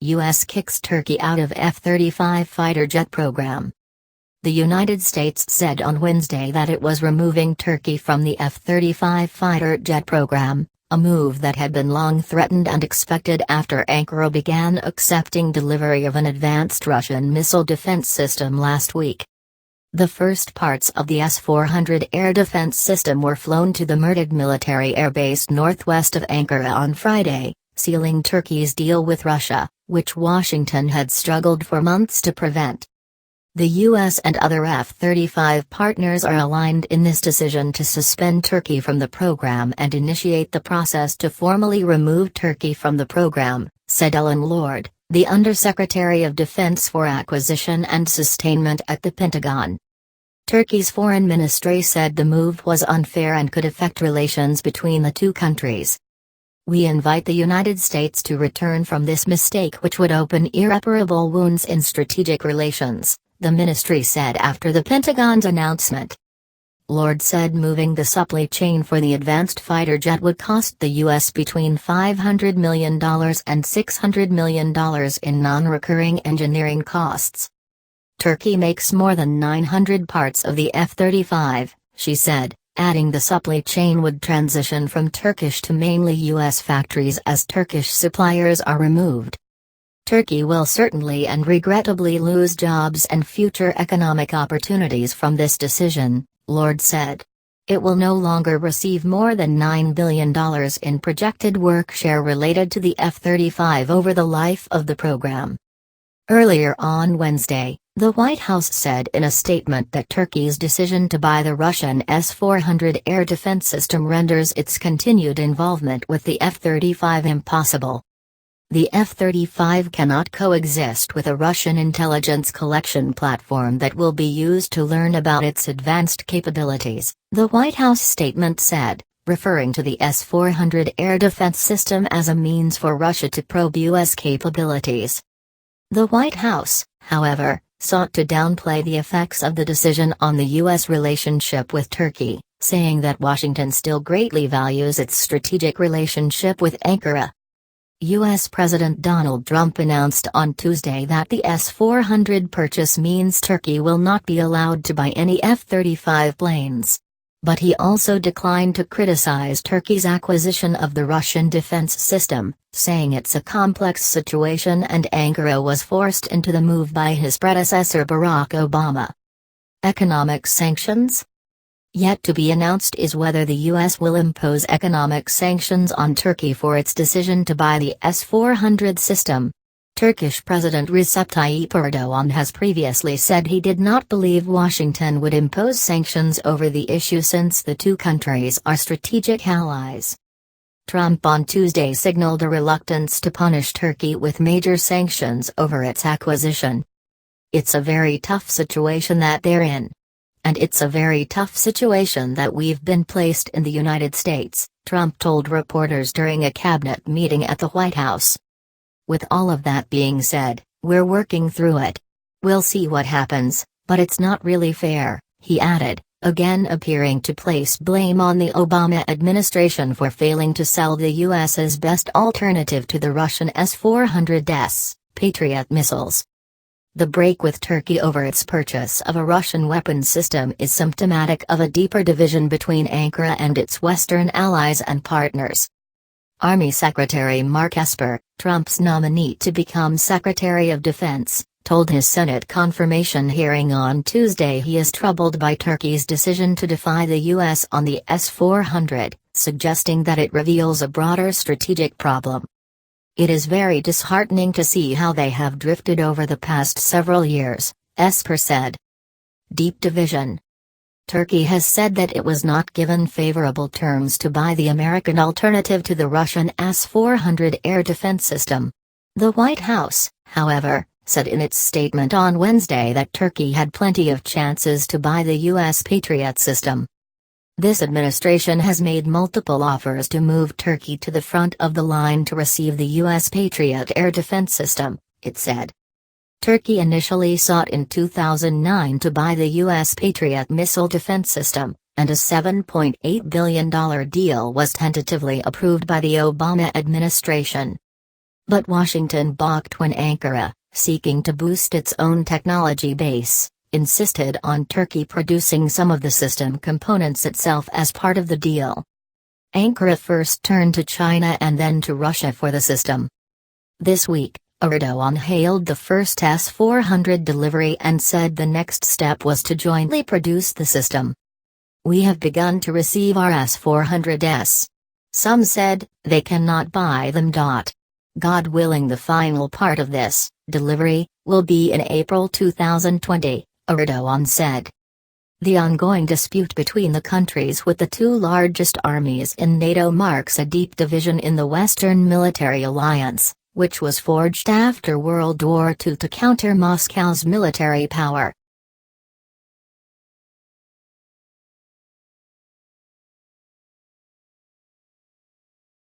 U.S. kicks Turkey out of F-35 fighter jet program. The United States said on Wednesday that it was removing Turkey from the F-35 fighter jet program, a move that had been long threatened and expected after Ankara began accepting delivery of an advanced Russian missile defense system last week. The first parts of the S-400 air defense system were flown to the Murtag military airbase northwest of Ankara on Friday, sealing Turkey's deal with Russia, which Washington had struggled for months to prevent. The U.S. and other F-35 partners are aligned in this decision to suspend Turkey from the program and initiate the process to formally remove Turkey from the program, said Ellen Lord, the Undersecretary of Defense for Acquisition and Sustainment at the Pentagon. Turkey's foreign ministry said the move was unfair and could affect relations between the two countries. We invite the United States to return from this mistake, which would open irreparable wounds in strategic relations, the ministry said after the Pentagon's announcement. Lord said moving the supply chain for the advanced fighter jet would cost the U.S. between $500 million and $600 million in non-recurring engineering costs. Turkey makes more than 900 parts of the F-35, she said, adding the supply chain would transition from Turkish to mainly U.S. factories as Turkish suppliers are removed. Turkey will certainly and regrettably lose jobs and future economic opportunities from this decision, Lord said. It will no longer receive more than $9 billion in projected work share related to the F-35 over the life of the program. Earlier on Wednesday, the White House said in a statement that Turkey's decision to buy the Russian S-400 air defense system renders its continued involvement with the F-35 impossible. The F-35 cannot coexist with a Russian intelligence collection platform that will be used to learn about its advanced capabilities, the White House statement said, referring to the S-400 air defense system as a means for Russia to probe U.S. capabilities. The White House, however, sought to downplay the effects of the decision on the U.S. relationship with Turkey, saying that Washington still greatly values its strategic relationship with Ankara. U.S. President Donald Trump announced on Tuesday that the S-400 purchase means Turkey will not be allowed to buy any F-35 planes. But he also declined to criticize Turkey's acquisition of the Russian defense system, saying it's a complex situation and Ankara was forced into the move by his predecessor Barack Obama. Economic sanctions? Yet to be announced is whether the U.S. will impose economic sanctions on Turkey for its decision to buy the S-400 system. Turkish President Recep Tayyip Erdoğan has previously said he did not believe Washington would impose sanctions over the issue since the two countries are strategic allies. Trump on Tuesday signaled a reluctance to punish Turkey with major sanctions over its acquisition. It's a very tough situation that they're in. And it's a very tough situation that we've been placed in the United States, Trump told reporters during a cabinet meeting at the White House. With all of that being said, we're working through it. We'll see what happens, but it's not really fair, he added, again appearing to place blame on the Obama administration for failing to sell the U.S.'s best alternative to the Russian S-400s, Patriot missiles. The break with Turkey over its purchase of a Russian weapons system is symptomatic of a deeper division between Ankara and its Western allies and partners. Army Secretary Mark Esper, Trump's nominee to become Secretary of Defense, told his Senate confirmation hearing on Tuesday he is troubled by Turkey's decision to defy the U.S. on the S-400, suggesting that it reveals a broader strategic problem. It is very disheartening to see how they have drifted over the past several years, Esper said. Deep division. Turkey has said that it was not given favorable terms to buy the American alternative to the Russian S-400 air defense system. The White House, however, said in its statement on Wednesday that Turkey had plenty of chances to buy the U.S. Patriot system. This administration has made multiple offers to move Turkey to the front of the line to receive the U.S. Patriot air defense system, it said. Turkey initially sought in 2009 to buy the U.S. Patriot missile defense system, and a $7.8 billion deal was tentatively approved by the Obama administration. But Washington balked when Ankara, seeking to boost its own technology base, insisted on Turkey producing some of the system components itself as part of the deal. Ankara first turned to China and then to Russia for the system. This week, Erdogan hailed the first S-400 delivery and said the next step was to jointly produce the system. "We have begun to receive our S-400s. Some said, they cannot buy them. God willing, the final part of this delivery will be in April 2020, Erdogan said. The ongoing dispute between the countries with the two largest armies in NATO marks a deep division in the Western military alliance, which was forged after World War II to counter Moscow's military power.